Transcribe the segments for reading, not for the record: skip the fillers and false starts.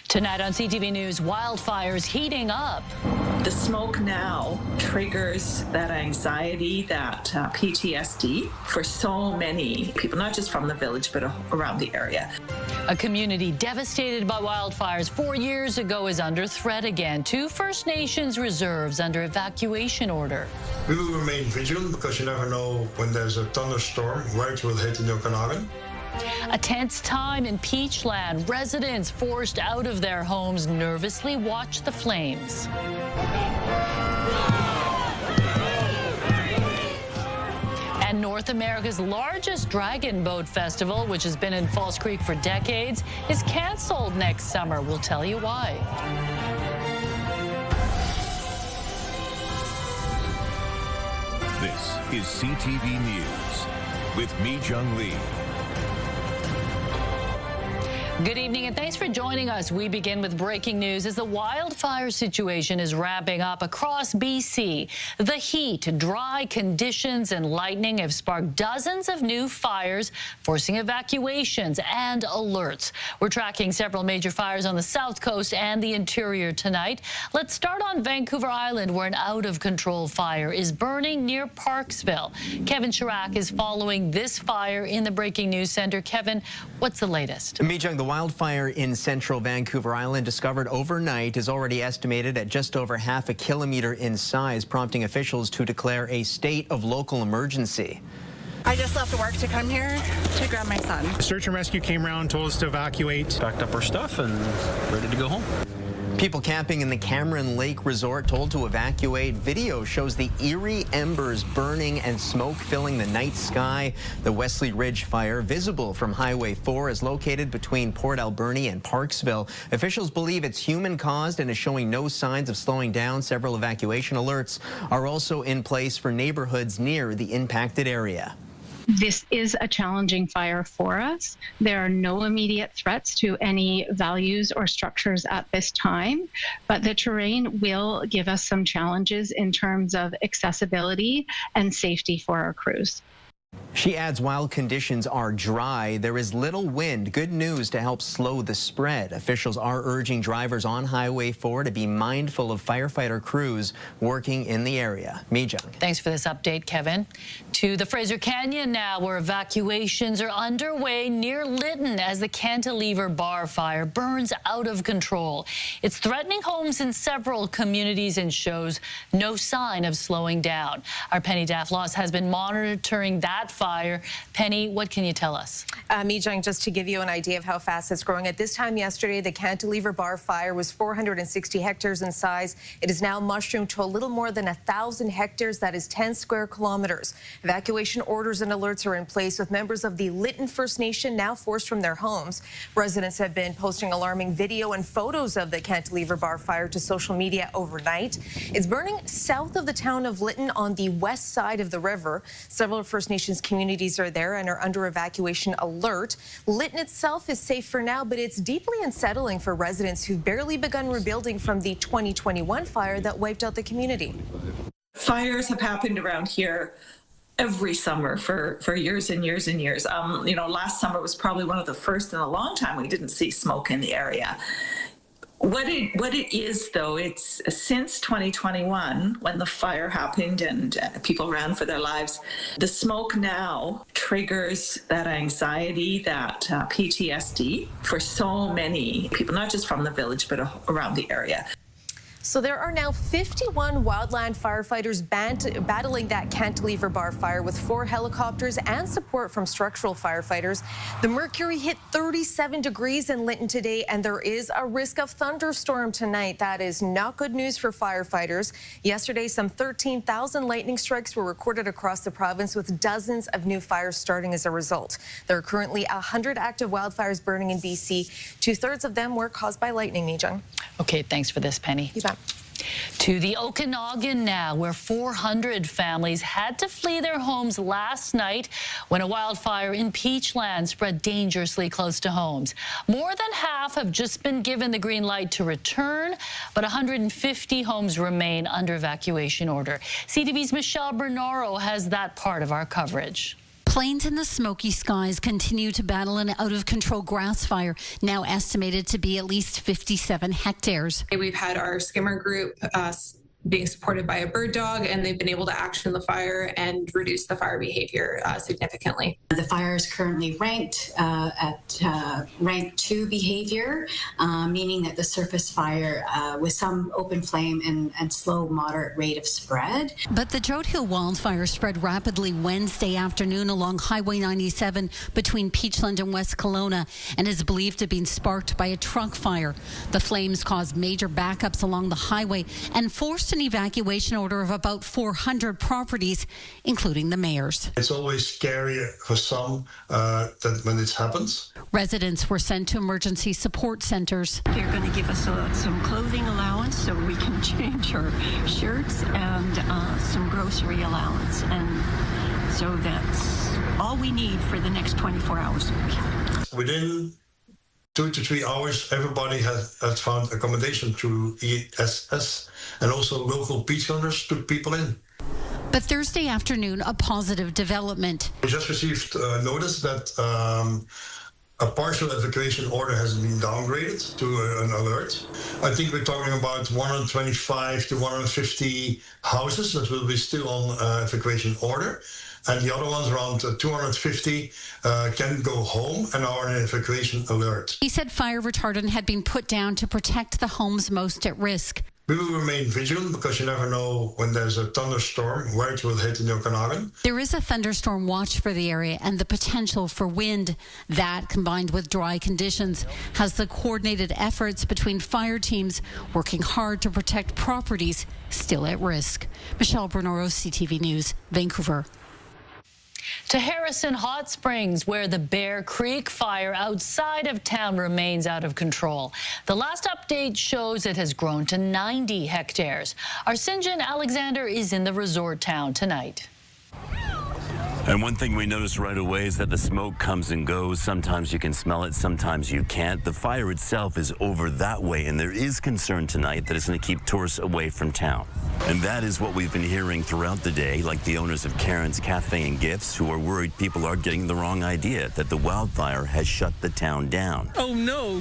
Tonight on CTV News, wildfires heating up. The smoke now triggers that anxiety, that PTSD for so many people, not just from the village, but around the area. A community devastated by wildfires 4 years ago is under threat again. 2 First Nations reserves under evacuation order. We will remain vigilant because you never know when there's a thunderstorm where it will hit in the Okanagan. A tense time in Peachland. Residents forced out of their homes nervously watch the flames. And North America's largest dragon boat festival, which has been in False Creek for decades, is canceled next summer. We'll tell you why. This is CTV News with me, Jung Lee. Good evening and thanks for joining us. We begin with breaking news as the wildfire situation is ramping up across BC. The heat, dry conditions and lightning have sparked dozens of new fires, forcing evacuations and alerts. We're tracking several major fires on the south coast and the interior tonight. Let's start on Vancouver Island, where an out-of-control fire is burning near Parksville. Kevin Chirac is following this fire in the Breaking News Center. Kevin, what's the latest? The wildfire in central Vancouver Island, discovered overnight, is already estimated at just over half a kilometer in size, prompting officials to declare a state of local emergency. I just left work to come here to grab my son. Search and rescue came around, told us to evacuate. Packed up our stuff and ready to go home. People camping in the Cameron Lake Resort told to evacuate. Video shows the eerie embers burning and smoke filling the night sky. The Wesley Ridge fire, visible from Highway 4, is located between Port Alberni and Parksville. Officials believe it's human-caused and is showing no signs of slowing down. Several evacuation alerts are also in place for neighborhoods near the impacted area. This is a challenging fire for us. There are no immediate threats to any values or structures at this time, but the terrain will give us some challenges in terms of accessibility and safety for our crews. She adds, while conditions are dry, there is little wind. Good news to help slow the spread. Officials are urging drivers on Highway 4 to be mindful of firefighter crews working in the area. Mijung. Thanks for this update, Kevin. To the Fraser Canyon now, where evacuations are underway near Lytton as the Cantilever Bar fire burns out of control. It's threatening homes in several communities and shows no sign of slowing down. Our Penny Daflos has been monitoring that fire. Penny, what can you tell us? Mijung, just to give you an idea of how fast it's growing, at this time yesterday, the Cantilever Bar fire was 460 hectares in size. It is now mushroomed to a little more than 1,000 hectares. That is 10 square kilometers. Evacuation orders and alerts are in place, with members of the Lytton First Nation now forced from their homes. Residents have been posting alarming video and photos of the Cantilever Bar fire to social media overnight. It's burning south of the town of Lytton on the west side of the river. Several First Nations communities are there and are under evacuation alert. Lytton itself is safe for now, but it's deeply unsettling for residents who've barely begun rebuilding from the 2021 fire that wiped out the community. Fires have happened around here every summer for years and years and years. You know, last summer was probably one of the first in a long time we didn't see smoke in the area. What it is, though, it's since 2021, when the fire happened and people ran for their lives, the smoke now triggers that anxiety, that PTSD for so many people, not just from the village, but around the area. So there are now 51 wildland firefighters battling that Cantilever Bar fire with 4 helicopters and support from structural firefighters. The mercury hit 37 degrees in Lytton today, and there is a risk of thunderstorm tonight. That is not good news for firefighters. Yesterday, some 13,000 lightning strikes were recorded across the province, with dozens of new fires starting as a result. There are currently 100 active wildfires burning in BC. 2/3 of them were caused by lightning, Mijung. Okay, thanks for this, Penny. You bet. To the Okanagan now, where 400 families had to flee their homes last night when a wildfire in Peachland spread dangerously close to homes. More than half have just been given the green light to return, but 150 homes remain under evacuation order. CTV's Michelle Bernaro has that part of our coverage. Plains in the smoky skies continue to battle an out-of-control grass fire, now estimated to be at least 57 hectares. We've had our skimmer group being supported by a bird dog, and they've been able to action the fire and reduce the fire behavior significantly. The fire is currently ranked at rank 2 behavior, meaning that the surface fire with some open flame and slow, moderate rate of spread. But the Drought Hill wildfire spread rapidly Wednesday afternoon along Highway 97 between Peachland and West Kelowna and is believed to have been sparked by a truck fire. The flames caused major backups along the highway and forced an evacuation order of about 400 properties, including the mayor's. It's always scary for some that when it happens. Residents were sent to emergency support centers. They're going to give us some clothing allowance so we can change our shirts and some grocery allowance. And so that's all we need for the next 24 hours. Within 2 to 3 hours, everybody has found accommodation through ESS, and also local peach owners took people in. But Thursday afternoon, a positive development. We just received notice that a partial evacuation order has been downgraded to an alert. I think we're talking about 125 to 150 houses that will be still on evacuation order. And the other ones, around 250, can go home and are on an evacuation alert. He said fire retardant had been put down to protect the homes most at risk. We will remain vigilant because you never know when there's a thunderstorm where it will hit in Okanagan. There is a thunderstorm watch for the area and the potential for wind. That, combined with dry conditions, has the coordinated efforts between fire teams working hard to protect properties still at risk. Michelle Bernoro, CTV News, Vancouver. To Harrison Hot Springs, where the Bear Creek fire outside of town remains out of control. The last update shows it has grown to 90 hectares. Our Sinjin Alexander is in the resort town tonight. And one thing we noticed right away is that the smoke comes and goes. Sometimes you can smell it, sometimes you can't. The fire itself is over that way, and there is concern tonight that it's going to keep tourists away from town. And that is what we've been hearing throughout the day, like the owners of Karen's Cafe and Gifts, who are worried people are getting the wrong idea, that the wildfire has shut the town down. Oh, no.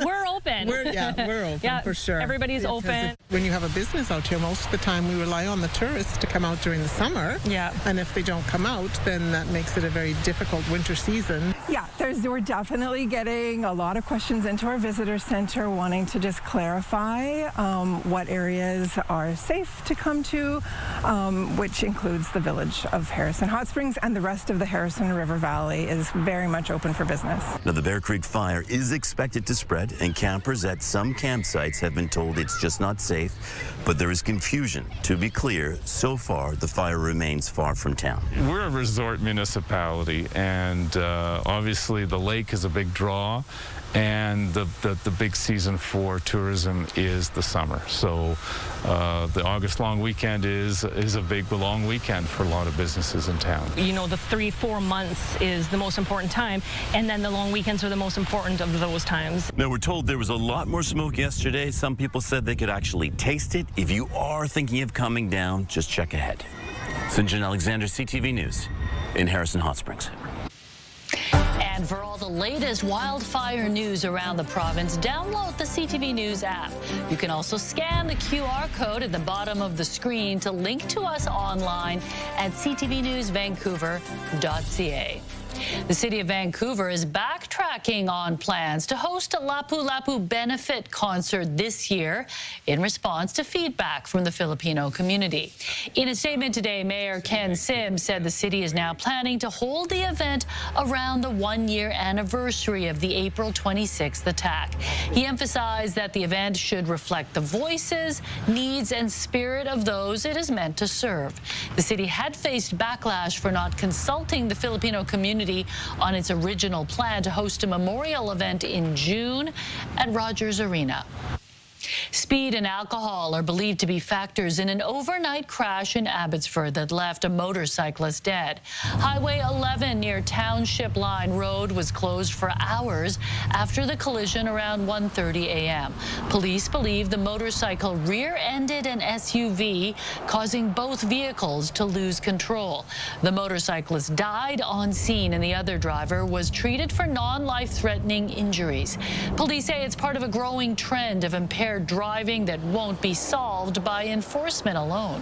We're open. We're open, for sure. Everybody's open. When you have a business out here, most of the time we rely on the tourists to come out during the summer. Yeah. And if they don't come out, then that makes it a very difficult winter season. Yeah, we're definitely getting a lot of questions into our visitor center wanting to just clarify what areas are safe to come to, which includes the village of Harrison Hot Springs, and the rest of the Harrison River Valley is very much open for business. Now, the Bear Creek fire is expected to spread, and campers at some campsites have been told it's just not safe, but there is confusion. To be clear, so far, the fire remains far from town. We're a resort municipality, and obviously the lake is a big draw, and the big season for tourism is the summer. So the August long weekend is a big long weekend for a lot of businesses in town. You know, the 3-4 months is the most important time, and then the long weekends are the most important of those times. Now, we're told there was a lot more smoke yesterday. Some people said they could actually taste it. If you are thinking of coming down, just check ahead. Sinjin Alexander, CTV News in Harrison Hot Springs. And for all the latest wildfire news around the province, download the CTV News app. You can also scan the QR code at the bottom of the screen to link to us online at ctvnewsvancouver.ca. The City of Vancouver is backtracking on plans to host a Lapu Lapu benefit concert this year in response to feedback from the Filipino community. In a statement today, Mayor Ken Sim said the city is now planning to hold the event around the one-year anniversary of the April 26th attack. He emphasized that the event should reflect the voices, needs, and spirit of those it is meant to serve. The city had faced backlash for not consulting the Filipino community on its original plan to host a memorial event in June at Rogers Arena. Speed and alcohol are believed to be factors in an overnight crash in Abbotsford that left a motorcyclist dead. Highway 11 near Township Line Road was closed for hours after the collision around 1:30 a.m. Police believe the motorcycle rear-ended an SUV, causing both vehicles to lose control. The motorcyclist died on scene and the other driver was treated for non-life-threatening injuries. Police say it's part of a growing trend of impaired driving that won't be solved by enforcement alone.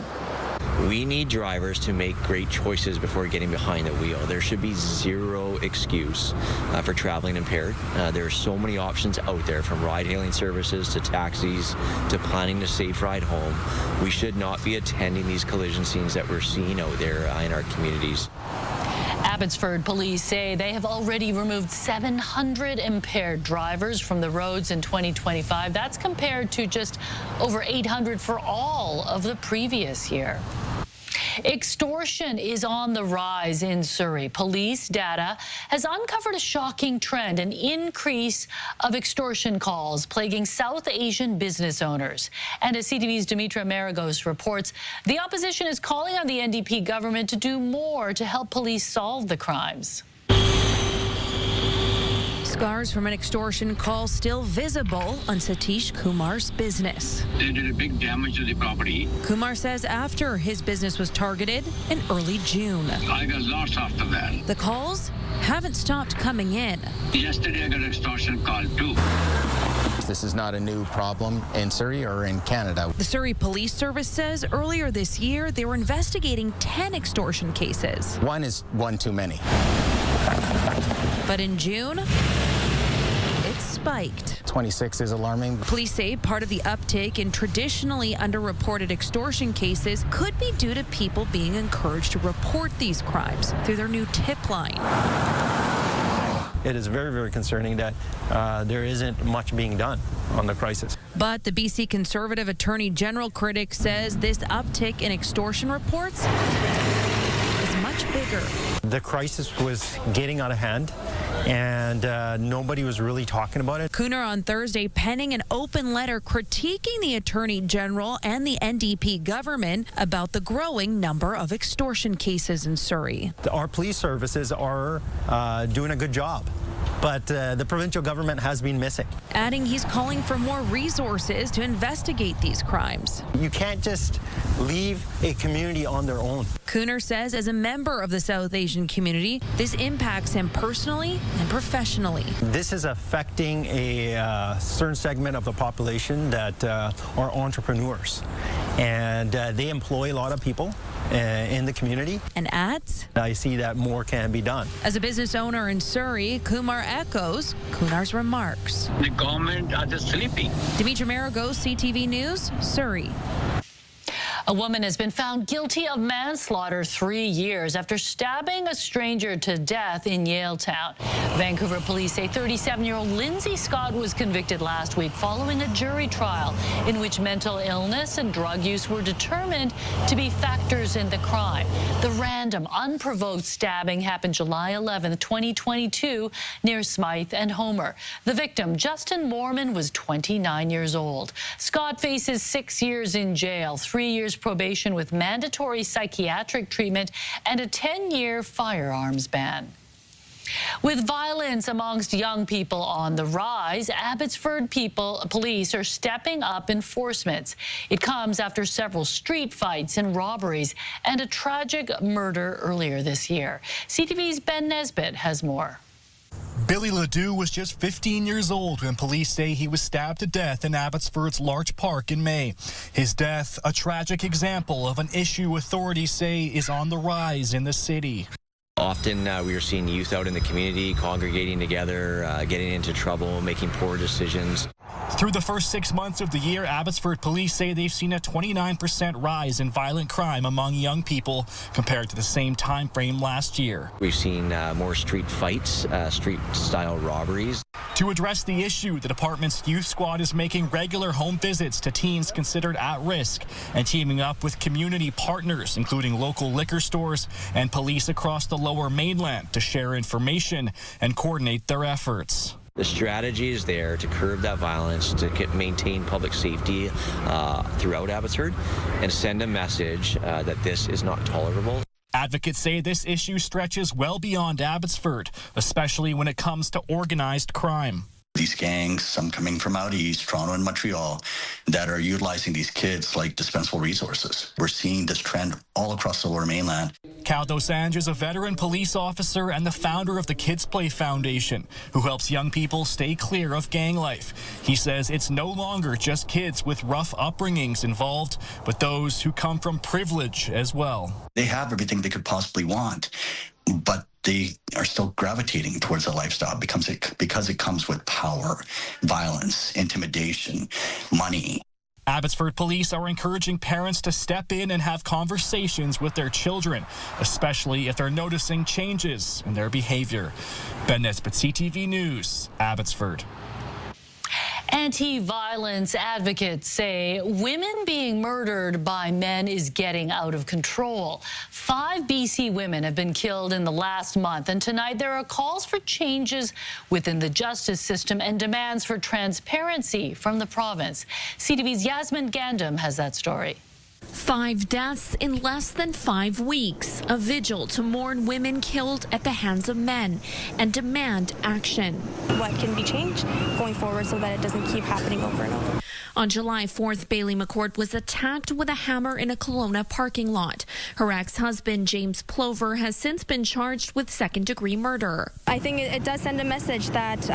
We need drivers to make great choices before getting behind the wheel. There should be zero excuse for traveling impaired. There are so many options out there, from ride-hailing services to taxis to planning a safe ride home. We should not be attending these collision scenes that we're seeing out there in our communities. Abbotsford police say they have already removed 700 impaired drivers from the roads in 2025. That's compared to just over 800 for all of the previous year. Extortion is on the rise in Surrey. Police data has uncovered a shocking trend, an increase of extortion calls plaguing South Asian business owners. And as CTV's Dimitra Maragos reports, the opposition is calling on the NDP government to do more to help police solve the crimes. Scars from an extortion call still visible on Satish Kumar's business. They did a big damage to the property. Kumar says after his business was targeted in early June. I got lost after that. The calls haven't stopped coming in. Yesterday I got an extortion call too. This is not a new problem in Surrey or in Canada. The Surrey Police Service says earlier this year they were investigating 10 extortion cases. One is one too many. But in June, it spiked. 26 is alarming. Police say part of the uptick in traditionally underreported extortion cases could be due to people being encouraged to report these crimes through their new tip line. It is very, very concerning that there isn't much being done on the crisis. But the BC Conservative Attorney General critic says this uptick in extortion reports is much bigger. The crisis was getting out of hand, and nobody was really talking about it. Cooner on Thursday penning an open letter critiquing the Attorney General and the NDP government about the growing number of extortion cases in Surrey. Our police services are doing a good job, but the provincial government has been missing. Adding he's calling for more resources to investigate these crimes. You can't just leave a community on their own. Cooner says as a member of the South Asian community, this impacts him personally and professionally. This is affecting a certain segment of the population that are entrepreneurs, and they employ a lot of people in the community. And adds, I see that more can be done. As a business owner in Surrey, Kumar echoes Kunar's remarks. The government are just sleeping. Dimitra Maragos, CTV News, Surrey. A woman has been found guilty of manslaughter 3 years after stabbing a stranger to death in Yaletown. Vancouver police say 37-year-old Lindsay Scott was convicted last week following a jury trial in which mental illness and drug use were determined to be factors in the crime. The random, unprovoked stabbing happened July 11, 2022, near Smythe and Homer. The victim, Justin Mormon, was 29 years old. Scott faces 6 years in jail, 3 years probation with mandatory psychiatric treatment, and a 10-year firearms ban. With violence amongst young people on the rise, Abbotsford police are stepping up enforcement. It comes after several street fights and robberies and a tragic murder earlier this year. CTV's Ben Nesbitt has more. Billy Ledoux was just 15 years old when police say he was stabbed to death in Abbotsford's Larch Park in May. His death, a tragic example of an issue authorities say is on the rise in the city. Often we are seeing youth out in the community congregating together, getting into trouble, making poor decisions. Through the first 6 months of the year, Abbotsford police say they've seen a 29% rise in violent crime among young people compared to the same time frame last year. We've seen more street fights, street-style robberies. To address the issue, the department's youth squad is making regular home visits to teens considered at risk and teaming up with community partners, including local liquor stores and police across the Lower Mainland, to share information and coordinate their efforts. The strategy is there to curb that violence, to maintain public safety throughout Abbotsford, and send a message that this is not tolerable. Advocates say this issue stretches well beyond Abbotsford, especially when it comes to organized crime. These gangs, some coming from out east, Toronto and Montreal, that are utilizing these kids like dispensable resources. We're seeing this trend all across the Lower Mainland. Cal Dosanjh is a veteran police officer and the founder of the Kids Play Foundation, who helps young people stay clear of gang life. He says it's no longer just kids with rough upbringings involved, but those who come from privilege as well. They have everything they could possibly want, but they are still gravitating towards a lifestyle because it comes with power, violence, intimidation, money. Abbotsford police are encouraging parents to step in and have conversations with their children, especially if they're noticing changes in their behavior. Ben Nesbitt, CTV News, Abbotsford. Anti-violence advocates say women being murdered by men is getting out of control. 5 BC women have been killed in the last month, and tonight there are calls for changes within the justice system and demands for transparency from the province. CTV's Yasmin Gandam has that story. 5 deaths in less than 5 weeks. A vigil to mourn women killed at the hands of men and demand action. What can be changed going forward so that it doesn't keep happening over and over? On July 4th, Bailey McCourt was attacked with a hammer in a Kelowna parking lot. Her ex-husband, James Plover, has since been charged with second-degree murder. I think it does send a message that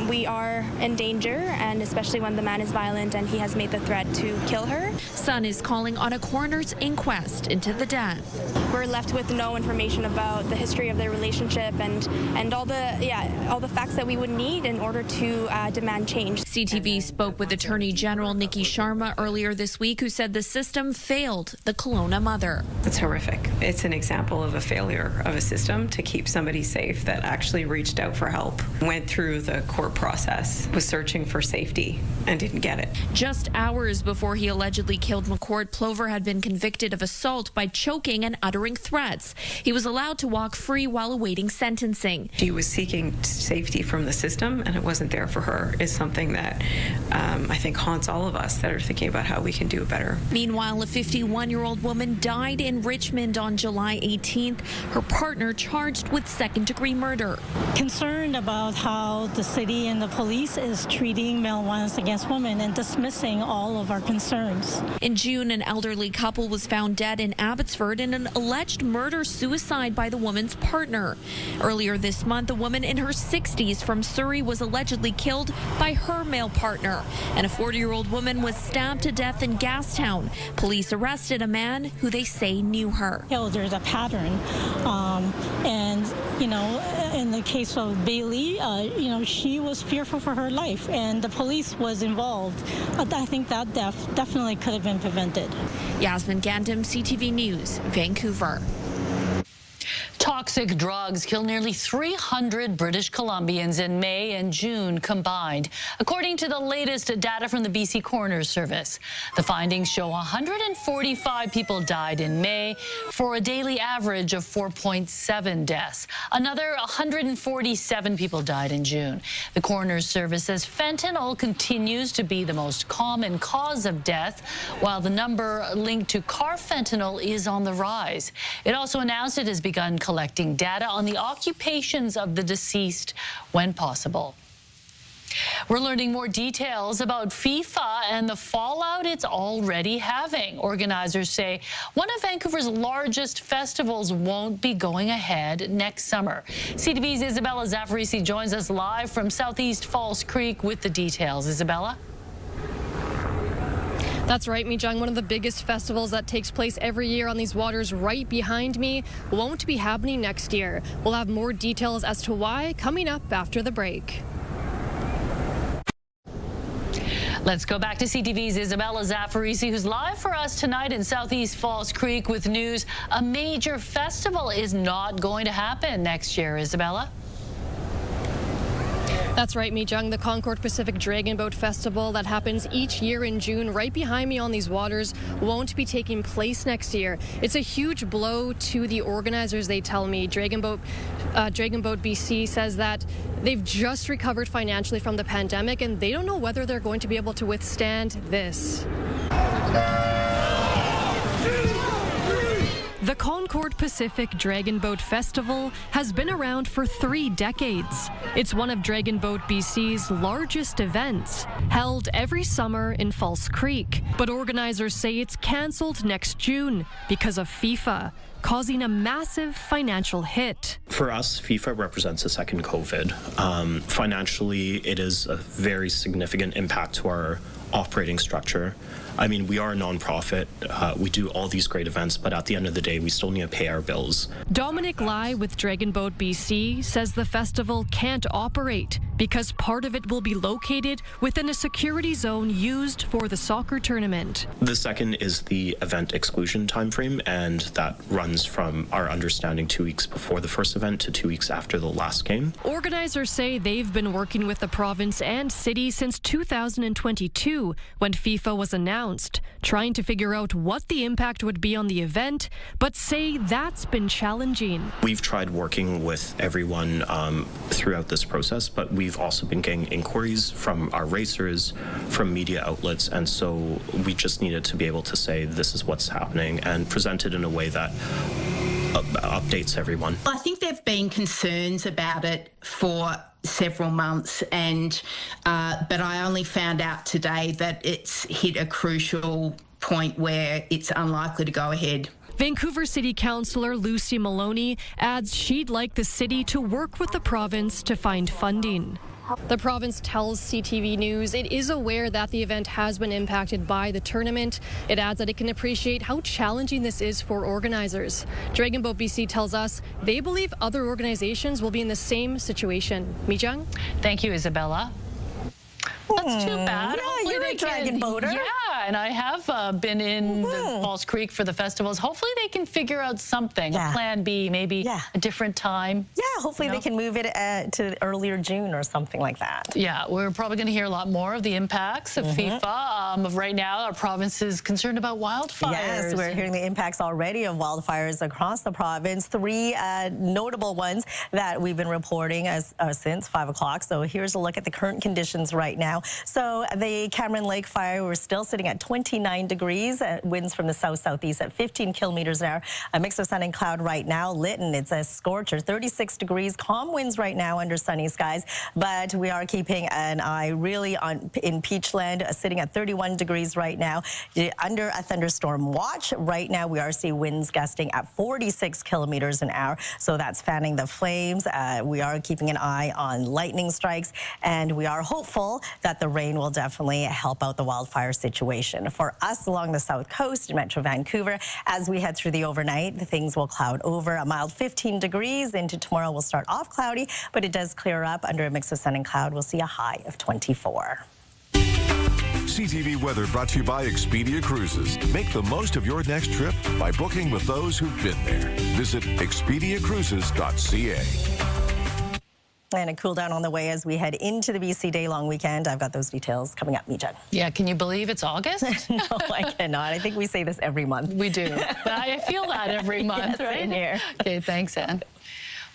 we are in danger, and especially when the man is violent and he has made the threat to kill her. Son is calling on a coroner's inquest into the death. We're left with no information about the history of their relationship and all the facts that we would need in order to demand change. CTV spoke with Attorney General Nikki Sharma earlier this week, who said the system failed the Kelowna mother. It's horrific. It's an example of a failure of a system to keep somebody safe that actually reached out for help, went through the court process, was searching for safety, and didn't get it. Just hours before he allegedly killed McCourt, Plover had been convicted of assault by choking and uttering threats. He was allowed to walk free while awaiting sentencing. She was seeking safety from the system, and it wasn't there for her. Is something that I think haunts all of us that are thinking about how we can do better. Meanwhile, a 51-year-old woman died in Richmond on July 18th. Her partner charged with second-degree murder. Concerned about how the city and the police is treating male violence against women and dismissing all of our concerns. In June, an elderly couple was found dead in Abbotsford in an alleged murder-suicide by the woman's partner. Earlier this month, a woman in her 60s from Surrey was allegedly killed by her male partner, and a 40-year-old woman was stabbed to death in Gastown. Police arrested a man who they say knew her. There's a pattern, and in the case of Bailey, she was fearful for her life, and the police was involved. I think that death definitely could have been prevented. Yasmin Gandam, CTV News, Vancouver. Toxic drugs killed nearly 300 British Columbians in May and June combined, according to the latest data from the BC Coroner's Service. The findings show 145 people died in May for a daily average of 4.7 deaths. Another 147 people died in June. The Coroner's Service says fentanyl continues to be the most common cause of death, while the number linked to carfentanil is on the rise. It also announced it has begun collecting data on the occupations of the deceased when possible. We're learning more details about FIFA and the fallout it's already having. Organizers say one of Vancouver's largest festivals won't be going ahead next summer. CTV's Isabella Zaffarisi joins us live from Southeast Falls Creek with the details. Isabella? That's right, Mijang. One of the biggest festivals that takes place every year on these waters right behind me won't be happening next year. We'll have more details as to why coming up after the break. Let's go back to CTV's Isabella Zaffarisi, who's live for us tonight in Southeast Falls Creek with news. A major festival is not going to happen next year. Isabella? That's right, Mi-jung. The Concord Pacific Dragon Boat Festival that happens each year in June right behind me on these waters won't be taking place next year. It's a huge blow to the organizers, they tell me. Dragon Boat BC says that they've just recovered financially from the pandemic and they don't know whether they're going to be able to withstand this. The Concord Pacific Dragon Boat Festival has been around for 3 decades. It's one of Dragon Boat BC's largest events, held every summer in False Creek. But organizers say it's cancelled next June because of FIFA, causing a massive financial hit. For us, FIFA represents a second COVID. Financially, it is a very significant impact to our operating structure. I mean, we are a nonprofit. We do all these great events, but at the end of the day, we still need to pay our bills. Dominic Lai with Dragon Boat BC says the festival can't operate because part of it will be located within a security zone used for the soccer tournament. The second is the event exclusion timeframe, and that runs from our understanding 2 weeks before the first event to 2 weeks after the last game. Organizers say they've been working with the province and city since 2022 when FIFA was announced, trying to figure out what the impact would be on the event, but say that's been challenging. We've tried working with everyone throughout this process, but we've also been getting inquiries from our racers, from media outlets, and so we just needed to be able to say this is what's happening and present it in a way that updates everyone. I think there have been concerns about it for several months, and but I only found out today that it's hit a crucial point where it's unlikely to go ahead. Vancouver City Councillor Lucy Maloney adds she'd like the city to work with the province to find funding. The province tells CTV News it is aware that the event has been impacted by the tournament. It adds that it can appreciate how challenging this is for organizers. Dragon Boat BC tells us they believe other organizations will be in the same situation. Mi-jung? Thank you, Isabella. That's too bad. Yeah, Hopefully you're a dragon boater. Yeah, and I have been in the False Creek for the festivals. Hopefully they can figure out something, a plan B, maybe a different time. Yeah, hopefully they can move it to earlier June or something like that. Yeah, we're probably going to hear a lot more of the impacts of FIFA. Right now, our province is concerned about wildfires. Yes, we're hearing the impacts already of wildfires across the province. 3 notable ones that we've been reporting since 5 o'clock. So here's a look at the current conditions right now. So the Cameron Lake fire, we're still sitting at 29 degrees, winds from the south-southeast at 15 kilometers an hour. A mix of sun and cloud right now. Lytton, it's a scorcher, 36 degrees, calm winds right now under sunny skies, but we are keeping an eye really in Peachland, sitting at 31 degrees right now, under a thunderstorm watch. Right now, we are seeing winds gusting at 46 kilometers an hour, so that's fanning the flames. We are keeping an eye on lightning strikes, and we are hopeful that the rain will definitely help out the wildfire situation. For us along the south coast in Metro Vancouver, as we head through the overnight, things will cloud over. A mild 15 degrees into tomorrow will start off cloudy, but it does clear up under a mix of sun and cloud. We'll see a high of 24. CTV Weather brought to you by Expedia Cruises. Make the most of your next trip by booking with those who've been there. Visit expediacruises.ca. And a cool down on the way as we head into the BC Day long weekend. I've got those details coming up, Mi-jung. Yeah, can you believe it's August? No, I cannot. I think we say this every month. We do. But I feel that every month, yes, right? Same here. Okay, thanks, Anne.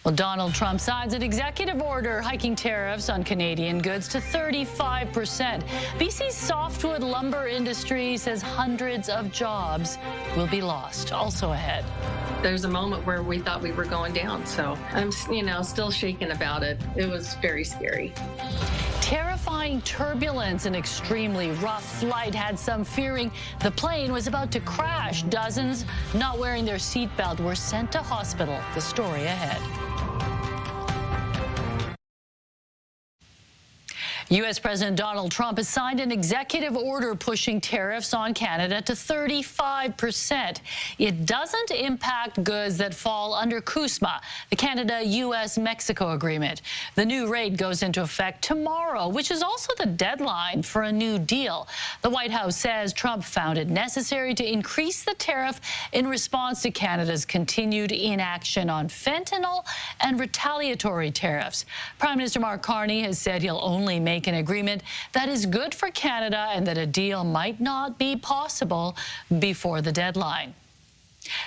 Well, Donald Trump signs an executive order hiking tariffs on Canadian goods to 35%. BC's softwood lumber industry says hundreds of jobs will be lost. Also ahead. There's a moment where we thought we were going down, so I'm, still shaken about it. It was very scary. Terrifying turbulence. An extremely rough flight had some fearing the plane was about to crash. Dozens not wearing their seatbelt were sent to hospital. The story ahead. U.S. President Donald Trump has signed an executive order pushing tariffs on Canada to 35%. It doesn't impact goods that fall under CUSMA, the Canada-U.S.-Mexico agreement. The new rate goes into effect tomorrow, which is also the deadline for a new deal. The White House says Trump found it necessary to increase the tariff in response to Canada's continued inaction on fentanyl and retaliatory tariffs. Prime Minister Mark Carney has said he'll only make an agreement that is good for Canada and that a deal might not be possible before the deadline.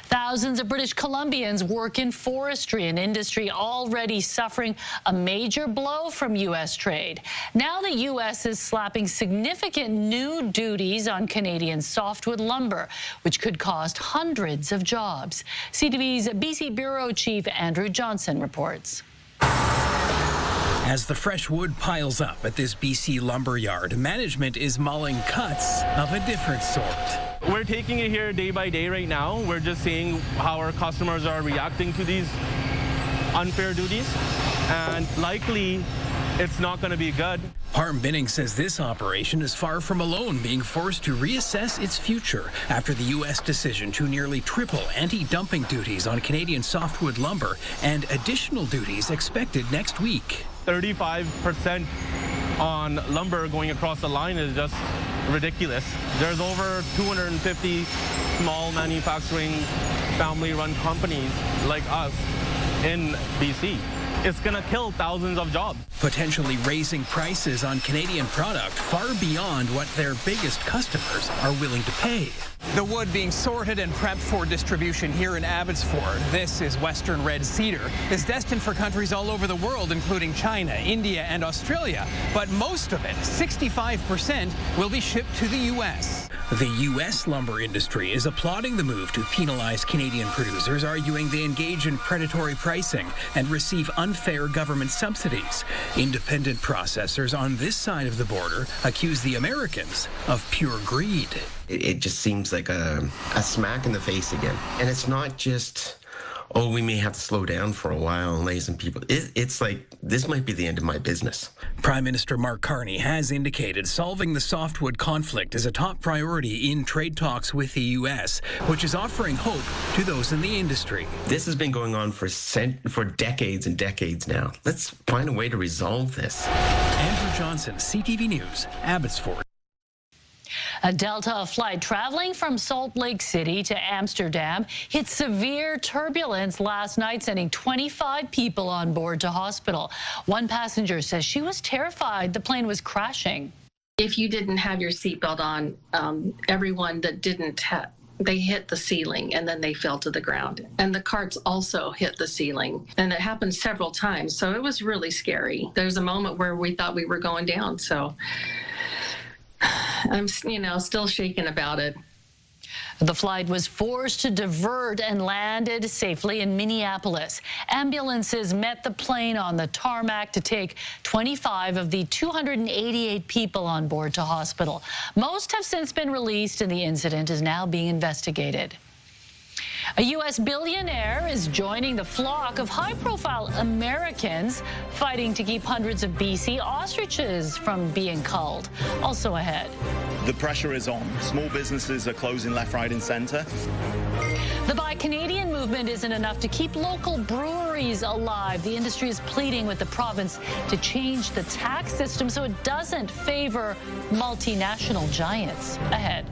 Thousands of British Columbians work in forestry, an industry already suffering a major blow from U.S. trade. Now the U.S. is slapping significant new duties on Canadian softwood lumber, which could cost hundreds of jobs. CTV's BC Bureau Chief Andrew Johnson reports. As the fresh wood piles up at this BC lumber yard, management is mulling cuts of a different sort. We're taking it here day by day right now. We're just seeing how our customers are reacting to these unfair duties, and likely it's not going to be good. Harm Binning says this operation is far from alone, being forced to reassess its future after the U.S. decision to nearly triple anti-dumping duties on Canadian softwood lumber and additional duties expected next week. 35% on lumber going across the line is just ridiculous. There's over 250 small manufacturing family-run companies like us in BC. It's going to kill thousands of jobs. Potentially raising prices on Canadian product far beyond what their biggest customers are willing to pay. The wood being sorted and prepped for distribution here in Abbotsford. This is Western Red Cedar. It's destined for countries all over the world, including China, India, and Australia. But most of it, 65%, will be shipped to the U.S. The U.S. lumber industry is applauding the move to penalize Canadian producers, arguing they engage in predatory pricing and receive unfair government subsidies. Independent processors on this side of the border accuse the Americans of pure greed. It just seems like a smack in the face again. And it's not just, oh, we may have to slow down for a while and lay some people. It's like, this might be the end of my business. Prime Minister Mark Carney has indicated solving the softwood conflict is a top priority in trade talks with the U.S., which is offering hope to those in the industry. This has been going on for decades and decades now. Let's find a way to resolve this. Andrew Johnson, CTV News, Abbotsford. A Delta flight traveling from Salt Lake City to Amsterdam hit severe turbulence last night, sending 25 people on board to hospital. One passenger says she was terrified the plane was crashing. If you didn't have your seatbelt on, everyone that didn't they hit the ceiling and then they fell to the ground. And the carts also hit the ceiling. And it happened several times. So it was really scary. There's a moment where we thought we were going down. So I'm, still shaken about it. The flight was forced to divert and landed safely in Minneapolis. Ambulances met the plane on the tarmac to take 25 of the 288 people on board to hospital. Most have since been released, and the incident is now being investigated. A U.S. billionaire is joining the flock of high-profile Americans fighting to keep hundreds of BC ostriches from being culled. Also ahead. The pressure is on. Small businesses are closing left, right, and centre. The Buy Canadian movement isn't enough to keep local breweries alive. The industry is pleading with the province to change the tax system so it doesn't favor multinational giants. Ahead.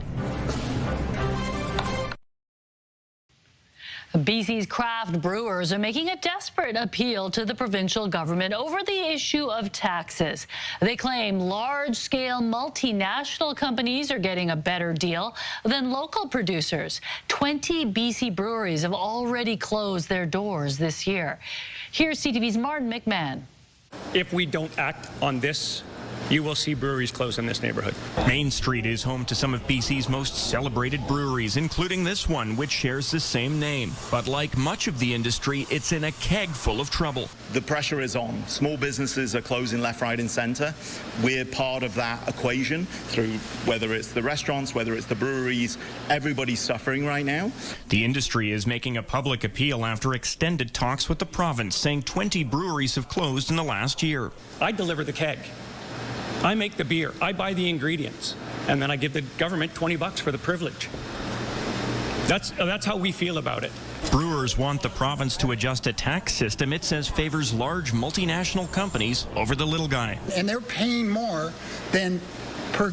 BC's craft brewers are making a desperate appeal to the provincial government over the issue of taxes. They claim large-scale multinational companies are getting a better deal than local producers. 20 BC breweries have already closed their doors this year. Here's CTV's Martin McMahon. If we don't act on this, you will see breweries close in this neighborhood. Main Street is home to some of BC's most celebrated breweries, including this one, which shares the same name. But like much of the industry, it's in a keg full of trouble. The pressure is on. Small businesses are closing left, right, and centre. We're part of that equation through whether it's the restaurants, whether it's the breweries. Everybody's suffering right now. The industry is making a public appeal after extended talks with the province, saying 20 breweries have closed in the last year. I deliver the keg. I make the beer, I buy the ingredients, and then I give the government $20 for the privilege. That's how we feel about it. Brewers want the province to adjust a tax system it says favors large multinational companies over the little guy. And they're paying more than per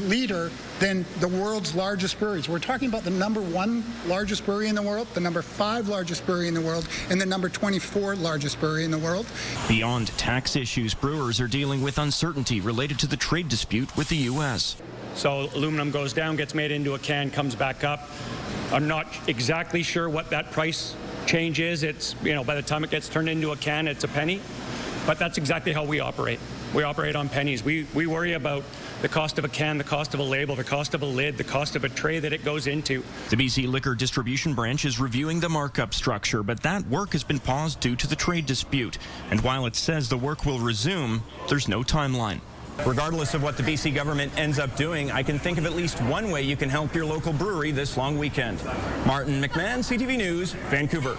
liter than the world's largest breweries. We're talking about the #1 largest brewery in the world, the #5 largest brewery in the world, and the #24 largest brewery in the world. Beyond tax issues, brewers are dealing with uncertainty related to the trade dispute with the U.S. So aluminum goes down, gets made into a can, comes back up. I'm not exactly sure what that price change is. It's, by the time it gets turned into a can, it's a penny. But that's exactly how we operate. We operate on pennies. We worry about the cost of a can, the cost of a label, the cost of a lid, the cost of a tray that it goes into. The BC Liquor Distribution Branch is reviewing the markup structure, but that work has been paused due to the trade dispute. And while it says the work will resume, there's no timeline. Regardless of what the BC government ends up doing, I can think of at least one way you can help your local brewery this long weekend. Martin McMahon, CTV News, Vancouver.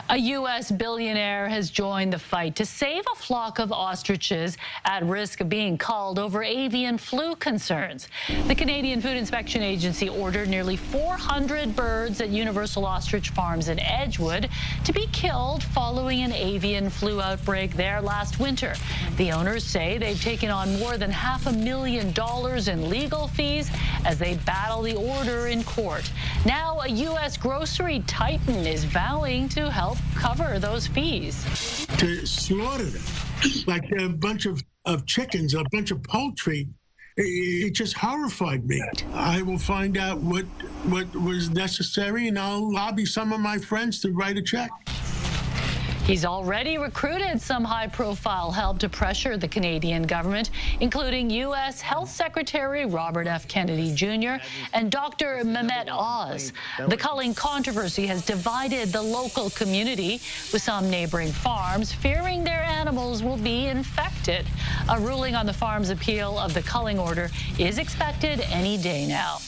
A U.S. billionaire has joined the fight to save a flock of ostriches at risk of being culled over avian flu concerns. The Canadian Food Inspection Agency ordered nearly 400 birds at Universal Ostrich Farms in Edgewood to be killed following an avian flu outbreak there last winter. The owners say they've taken on more than $500,000 in legal fees as they battle the order in court. Now, a U.S. grocery titan is vowing to help cover those fees. To slaughter them like a bunch of chickens, a bunch of poultry, it just horrified me. I will find out what was necessary, and I'll lobby some of my friends to write a check. He's already recruited some high-profile help to pressure the Canadian government, including U.S. Health Secretary Robert F. Kennedy Jr. and Dr. Mehmet Oz. The culling controversy has divided the local community, with some neighboring farms fearing their animals will be infected. A ruling on the farm's appeal of the culling order is expected any day now.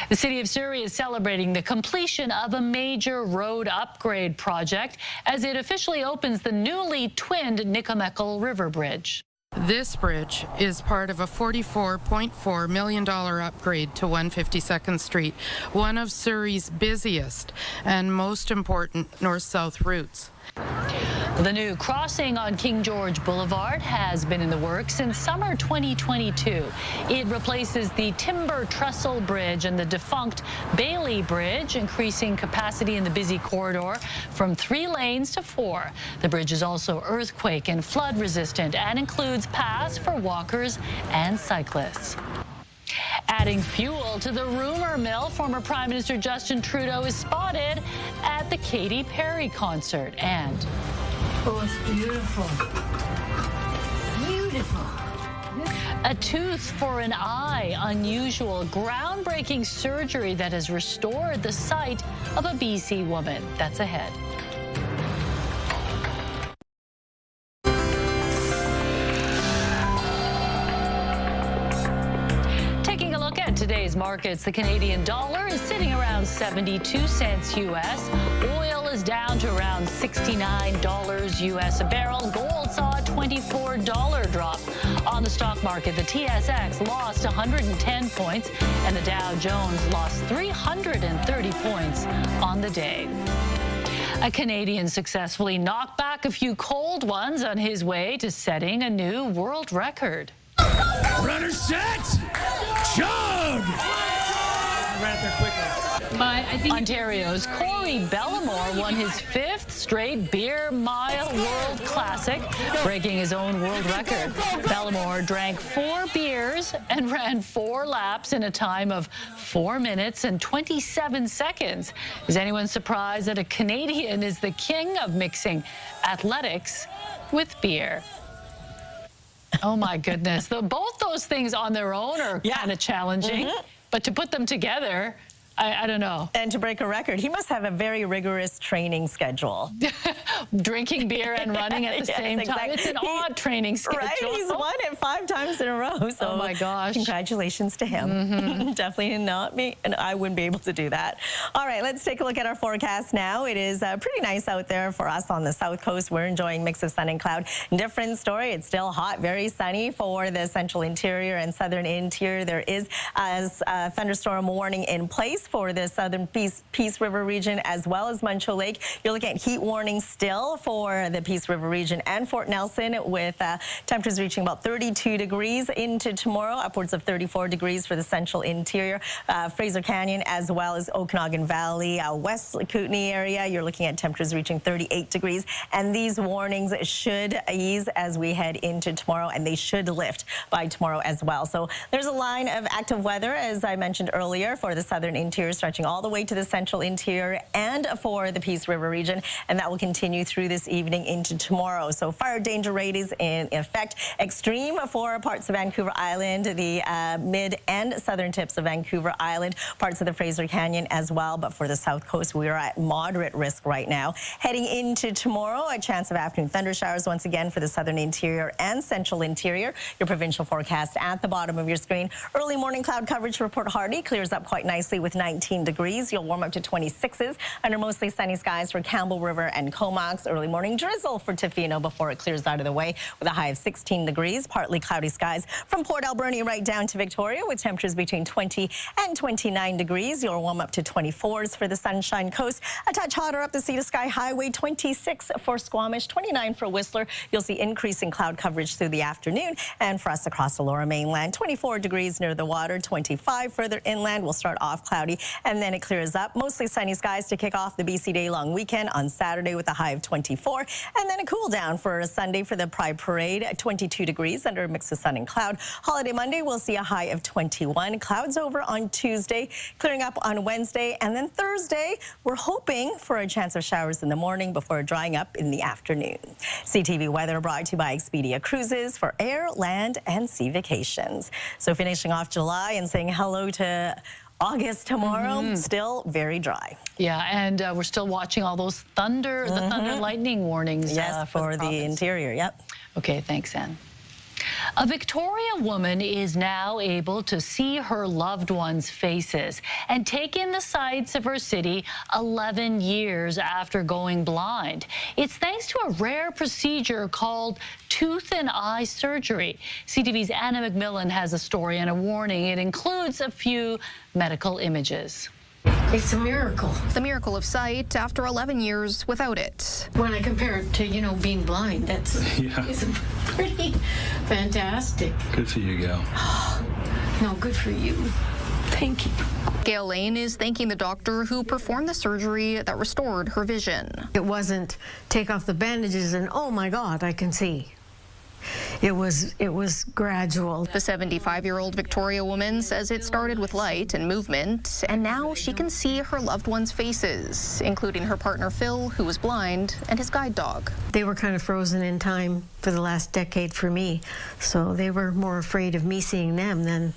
The city of Surrey is celebrating the completion of a major road upgrade project as it officially opens the newly twinned Nikomekel River Bridge. This bridge is part of a $44.4 million upgrade to 152nd Street, one of Surrey's busiest and most important north-south routes. The new crossing on King George Boulevard has been in the works since summer 2022. It replaces the Timber Trestle Bridge and the defunct Bailey Bridge, increasing capacity in the busy corridor from 3 lanes to 4. The bridge is also earthquake and flood resistant and includes paths for walkers and cyclists. Adding fuel to the rumor mill, former Prime Minister Justin Trudeau is spotted at the Katy Perry concert. And oh, it's beautiful. Beautiful. A tooth for an eye, unusual, groundbreaking surgery that has restored the sight of a BC woman. That's ahead. Today's markets, the Canadian dollar is sitting around 72 cents U.S. Oil is down to around $69 U.S. a barrel. Gold saw a $24 drop. On the stock market, the TSX lost 110 points and the Dow Jones lost 330 points on the day. A Canadian successfully knocked back a few cold ones on his way to setting a new world record. Runner set! Chug! Ran there quickly. Ontario's Corey Bellamore won his 5th straight beer mile world classic, breaking his own world record. Bellamore drank 4 beers and ran 4 laps in a time of 4 minutes and 27 seconds. Is anyone surprised that a Canadian is the king of mixing athletics with beer? Oh, my goodness. Both those things on their own are kind of challenging, but to put them together, I don't know. And to break a record, he must have a very rigorous training schedule. Drinking beer and running at the same time. It's an odd training schedule. Right? He's won it 5 times in a row. So oh my gosh. Congratulations to him. Definitely not me, and I wouldn't be able to do that. All right, let's take a look at our forecast now. It is pretty nice out there for us on the south coast. We're enjoying mix of sun and cloud. Different story. It's still hot, very sunny for the central interior and southern interior. There is a thunderstorm warning in place for the southern Peace River region as well as Muncho Lake. You're looking at heat warnings still for the Peace River region and Fort Nelson, with temperatures reaching about 32 degrees into tomorrow, upwards of 34 degrees for the central interior. Fraser Canyon as well as Okanagan Valley, West Kootenay area, you're looking at temperatures reaching 38 degrees. And these warnings should ease as we head into tomorrow, and they should lift by tomorrow as well. So there's a line of active weather, as I mentioned earlier, for the southern interior, stretching all the way to the central interior and for the Peace River region, and that will continue through this evening into tomorrow. So fire danger rate is in effect. Extreme for parts of Vancouver Island, the mid and southern tips of Vancouver Island, parts of the Fraser Canyon as well. But for the south coast, we are at moderate risk right now. Heading into tomorrow, a chance of afternoon thunder showers once again for the southern interior and central interior. Your provincial forecast at the bottom of your screen. Early morning cloud coverage for Port Hardy clears up quite nicely with 19 degrees. You'll warm up to 26s under mostly sunny skies for Campbell River and Comox. Early morning drizzle for Tofino before it clears out of the way with a high of 16 degrees. Partly cloudy skies from Port Alberni right down to Victoria with temperatures between 20 and 29 degrees. You'll warm up to 24s for the Sunshine Coast. A touch hotter up the Sea to Sky Highway, 26 for Squamish, 29 for Whistler. You'll see increasing cloud coverage through the afternoon. And for us across the Lower Mainland, 24 degrees near the water, 25 further inland. We'll start off cloudy and then it clears up. Mostly sunny skies to kick off the BC Day long weekend on Saturday with a high of 24. And then a cool down for Sunday for the Pride Parade, 22 degrees under a mix of sun and cloud. Holiday Monday, we'll see a high of 21. Clouds over on Tuesday, clearing up on Wednesday. And then Thursday, we're hoping for a chance of showers in the morning before drying up in the afternoon. CTV weather brought to you by Expedia Cruises for air, land, and sea vacations. So finishing off July and saying hello to August tomorrow, still very dry. Yeah, and we're still watching all those the thunder lightning warnings. Yes, for the interior, yep. Okay, thanks, Anne. A Victoria woman is now able to see her loved ones' faces and take in the sights of her city 11 years after going blind. It's thanks to a rare procedure called tooth and eye surgery. CTV's Anna McMillan has a story and a warning. It includes a few medical images. It's a miracle. The miracle of sight after 11 years without it. When I compare it to, being blind, that's it's pretty fantastic. Good for you, Gail. No, good for you. Thank you. Gail Lane is thanking the doctor who performed the surgery that restored her vision. It wasn't take off the bandages and, oh my God, I can see. It was gradual. The 75-year-old Victoria woman says it started with light and movement, and now she can see her loved ones' faces, including her partner Phil, who was blind, and his guide dog. They were kind of frozen in time for the last decade for me, so they were more afraid of me seeing them than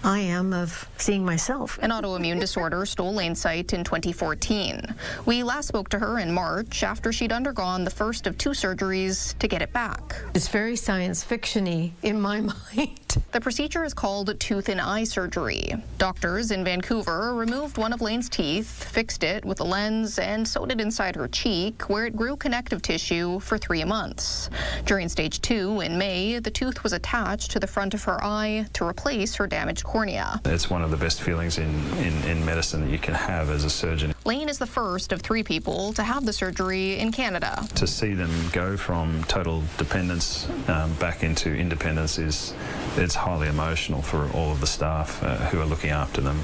I am of seeing myself. An autoimmune disorder stole Lane's sight in 2014. We last spoke to her in March after she'd undergone the first of 2 surgeries to get it back. It's very science fiction-y in my mind. The procedure is called tooth and eye surgery. Doctors in Vancouver removed one of Lane's teeth, fixed it with a lens, and sewed it inside her cheek, where it grew connective tissue for 3 months. During stage 2 in May, the tooth was attached to the front of her eye to replace her damaged cornea. It's one of the best feelings in medicine that you can have as a surgeon. Lane is the first of 3 people to have the surgery in Canada. To see them go from total dependence back into independence it's highly emotional for all of the staff who are looking after them,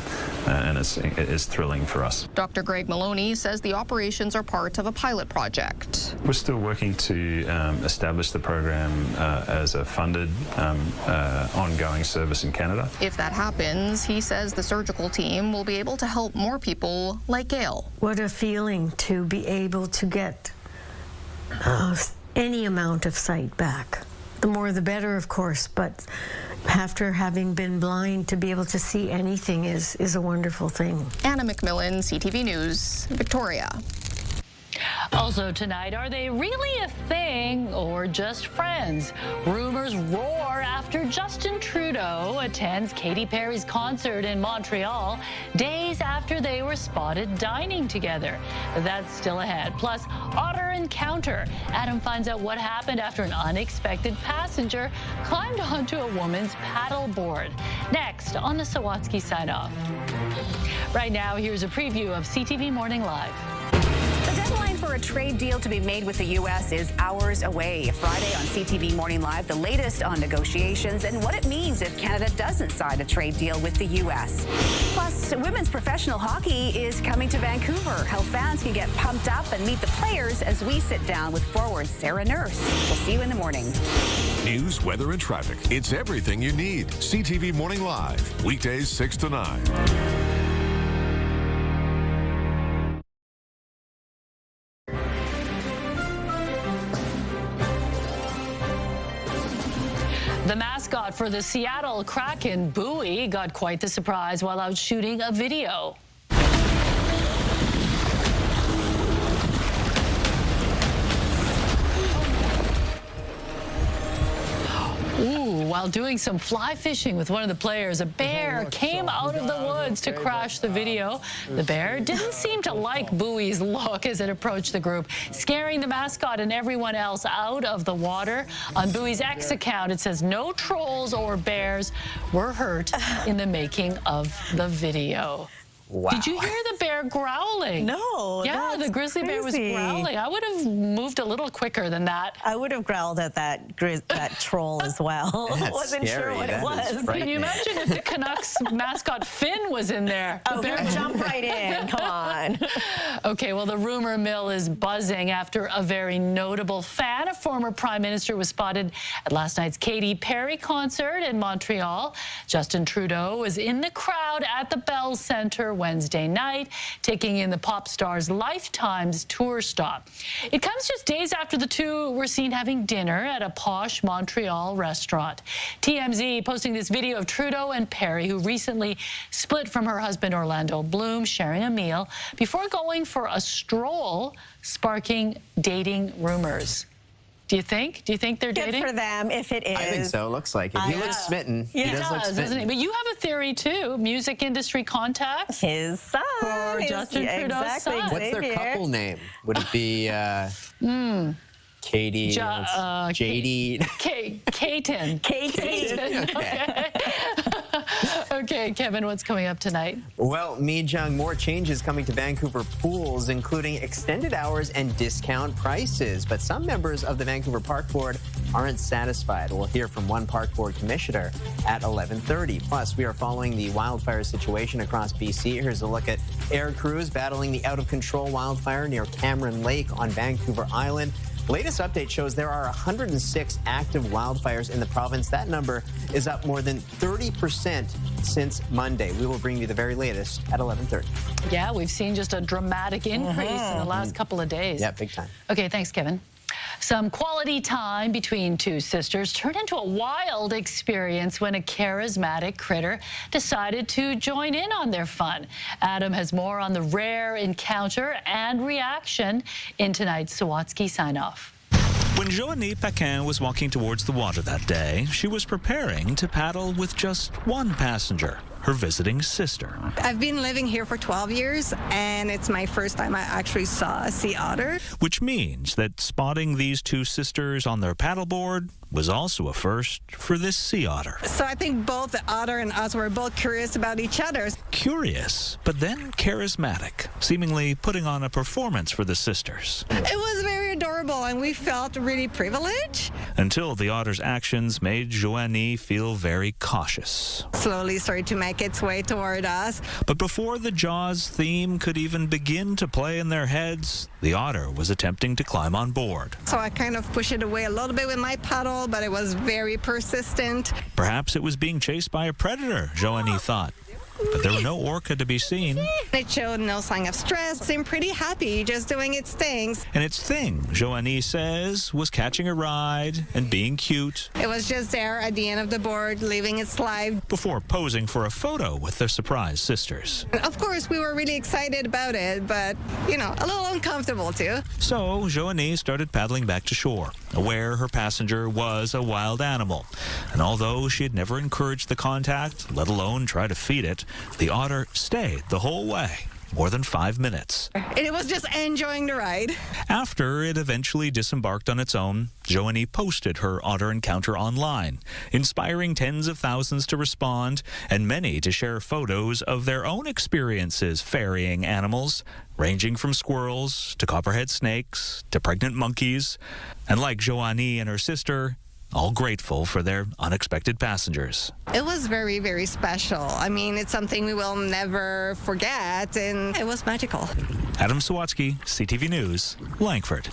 and it's thrilling for us. Dr. Greg Maloney says the operations are part of a pilot project. We're still working to establish the program as a funded ongoing service in Canada. If that happens, he says the surgical team will be able to help more people like Gail. What a feeling to be able to get any amount of sight back. the more the better, of course. But after having been blind, to be able to see anything is a wonderful thing. Anna McMillan, CTV News, Victoria. Also tonight, are they really a thing or just friends? Rumors roar after Justin Trudeau attends Katy Perry's concert in Montreal days after they were spotted dining together. That's still ahead. Plus, otter encounter. Adam finds out what happened after an unexpected passenger climbed onto a woman's paddleboard. Next on the Sawatsky Sign Off. Right now, here's a preview of CTV Morning Live. The deadline for a trade deal to be made with the U.S. is hours away. Friday on CTV Morning Live, the latest on negotiations and what it means if Canada doesn't sign a trade deal with the U.S. Plus, women's professional hockey is coming to Vancouver. How fans can get pumped up and meet the players as we sit down with forward Sarah Nurse. We'll see you in the morning. News, weather, and traffic. It's everything you need. CTV Morning Live, weekdays 6 to 9. The mascot for the Seattle Kraken, Bowie, got quite the surprise while out shooting a video. Ooh, while doing some fly fishing with one of the players, a bear came out of the woods to crash the video. The bear didn't seem to like Bowie's look as it approached the group, scaring the mascot and everyone else out of the water. On Bowie's X account, it says no trolls or bears were hurt in the making of the video. Wow. Did you hear the bear growling? No. Yeah, the grizzly bear was growling. I would have moved a little quicker than that. I would have growled at that troll as well. I wasn't sure what it was. Can you imagine if the Canucks mascot Finn was in there? Oh, jump right in. Come on. Okay, well, the rumor mill is buzzing after a very notable fan, a former prime minister, was spotted at last night's Katy Perry concert in Montreal. Justin Trudeau was in the crowd at the Bell Centre Wednesday night, taking in the pop star's Lifetime's tour stop. It comes just days after the two were seen having dinner at a posh Montreal restaurant. TMZ posting this video of Trudeau and Perry, who recently split from her husband Orlando Bloom, sharing a meal before going for a stroll, sparking dating rumors. Do you think? Do you think they're dating? Good for them, if it is. I think so. Looks like it. He looks smitten. Yeah, he does look smitten. doesn't he? But you have a theory too. Music industry contacts. His son. For Justin Trudeau's son. What's their couple name? Would it be Katie? JD? Katen. Katen. Okay. Okay, Kevin, what's coming up tonight? Well, Mi Jung, more changes coming to Vancouver pools, including extended hours and discount prices. But some members of the Vancouver Park Board aren't satisfied. We'll hear from one Park Board commissioner at 11:30. Plus, we are following the wildfire situation across BC. Here's a look at air crews battling the out-of-control wildfire near Cameron Lake on Vancouver Island. Latest update shows there are 106 active wildfires in the province. That number is up more than 30% since Monday. We will bring you the very latest at 11:30. Yeah, we've seen just a dramatic increase in the last couple of days. Yeah, big time. Okay, thanks, Kevin. Some quality time between two sisters turned into a wild experience when a charismatic critter decided to join in on their fun. Adam has more on the rare encounter and reaction in tonight's Sawatsky Sign-Off. When Joanie Paquin was walking towards the water that day, she was preparing to paddle with just one passenger, her visiting sister. I've been living here for 12 years, and it's my first time I actually saw a sea otter. Which means that spotting these two sisters on their paddleboard was also a first for this sea otter. So I think both the otter and us were both curious about each other. Curious, but then charismatic, seemingly putting on a performance for the sisters. It was very adorable, and we felt really privileged. Until the otter's actions made Joanie feel very cautious. Slowly started to make its way toward us. But before the Jaws theme could even begin to play in their heads, the otter was attempting to climb on board. So I kind of pushed it away a little bit with my paddle, but it was very persistent. Perhaps it was being chased by a predator, Joanie thought. but there were no orca to be seen. It showed no sign of stress. Seemed pretty happy, just doing its things. And its thing, Joanie says, was catching a ride and being cute. It was just there at the end of the board, living its life. Before posing for a photo with their surprise sisters. Of course, we were really excited about it, but, you know, a little uncomfortable too. So Joanie started paddling back to shore, aware her passenger was a wild animal. And although she had never encouraged the contact, let alone try to feed it, the otter stayed the whole way, more than 5 minutes. It was just enjoying the ride. After it eventually disembarked on its own, Joanie posted her otter encounter online, inspiring tens of thousands to respond and many to share photos of their own experiences ferrying animals, ranging from squirrels to copperhead snakes to pregnant monkeys. And like Joanie and her sister, all grateful for their unexpected passengers. It was very, very special. I mean, it's something we will never forget, and it was magical. Adam Sawatsky, CTV News, Langford.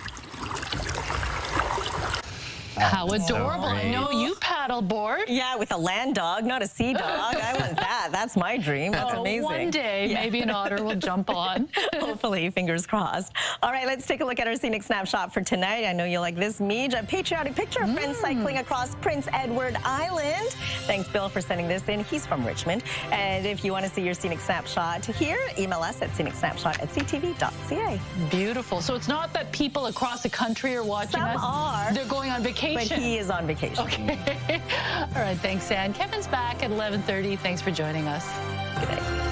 How adorable. I know you paddleboard. Yeah, with a land dog, not a sea dog. I want that. That's my dream. That's amazing. One day, maybe an otter will jump on. Hopefully, fingers crossed. All right, let's take a look at our scenic snapshot for tonight. I know you like this, Meej. A patriotic picture of friends cycling across Prince Edward Island. Thanks, Bill, for sending this in. He's from Richmond. And if you want to see your scenic snapshot here, email us at scenicsnapshot@ctv.ca. Beautiful. So it's not that people across the country are watching us. Some are. They're going on vacation. But he is on vacation. Okay. All right. Thanks, Ann. Kevin's back at 11:30. Thanks for joining us. Good day.